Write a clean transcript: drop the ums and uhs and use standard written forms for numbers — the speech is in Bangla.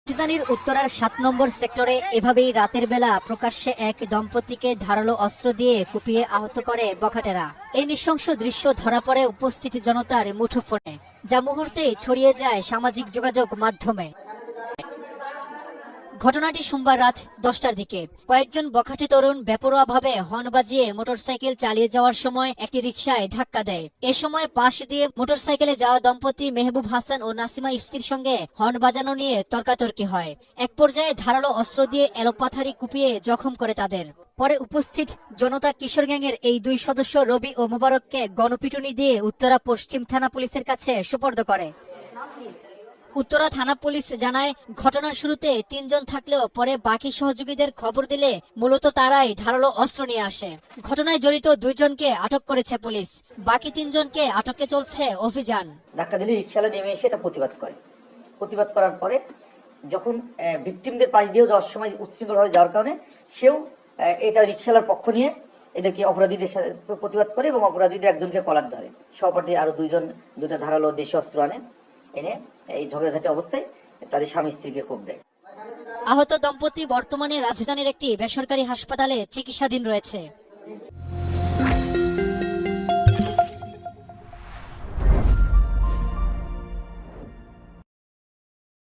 রাজধানীর উত্তরার ৭ নম্বর সেক্টরে এভাবেই রাতের বেলা প্রকাশ্যে এক দম্পতিকে ধারালো অস্ত্র দিয়ে কুপিয়ে আহত করে বখাটেরা। এই নৃশংস দৃশ্য ধরা পড়ে উপস্থিত জনতার মুঠোফোনে, যা মুহূর্তেই ছড়িয়ে যায় সামাজিক যোগাযোগ মাধ্যমে। ঘটনাটি সোমবার রাত 10টার দিকে। কয়েকজন বখাটে তরুণ বেপরোয়াভাবে হর্ন বাজিয়ে মোটরসাইকেল চালিয়ে যাওয়ার সময় একটি রিকশায় ধাক্কা দেয়। এ সময় পাশ দিয়ে মোটরসাইকেলে যাওয়া দম্পতি মেহবুব হাসান ও নাসিমা ইফতির সঙ্গে হর্ন বাজানো নিয়ে তর্কাতর্কি হয়। এক পর্যায়ে ধারালো অস্ত্র দিয়ে এলোপাথারি কুপিয়ে জখম করে তাদের। পরে উপস্থিত জনতা কিশোর গ্যাংয়ের এই দুই সদস্য রবি ও মোবারককে গণপিটুনি দিয়ে উত্তরা পশ্চিম থানা পুলিশের কাছে সোপর্দ করে। উত্তরা থানা পুলিশ জানায়, ঘটনার শুরুতে ৩ জন থাকলেও পরে বাকি সহযোগীদের খবর দিলে মূলত তারাই ধারালো অস্ত্র নিয়ে আসে। ঘটনায় জড়িত 2 জনকে আটক করেছে পুলিশ। বাকি 3 জনকে আটকে চলছে অভিযান। ধাক্কা দিলে রিকশাওয়ালা নেমে এসে এটা প্রতিবাদ করার পরে যখন ভিকটিমদের পাশ দিয়েও যাওয়ার সময় উচ্ছৃঙ্খলভাবে যাওয়ার কারণে সেও এটা রিকশাওয়ালার পক্ষ নিয়ে এদেরকে অপরাধীদের সাথে প্রতিবাদ করে এবং অপরাধীদের একজনকে কলার ধরে। সহপাঠী আরো 2 জন দুটো ধারালো দেশীয় অস্ত্র এনে এই ঝগড়াঝাটি অবস্থায় তাদের স্বামী স্ত্রীকে কোপ দেয়। আহত দম্পতি বর্তমানে রাজধানীর একটি বেসরকারি হাসপাতালে চিকিৎসাধীন রয়েছে।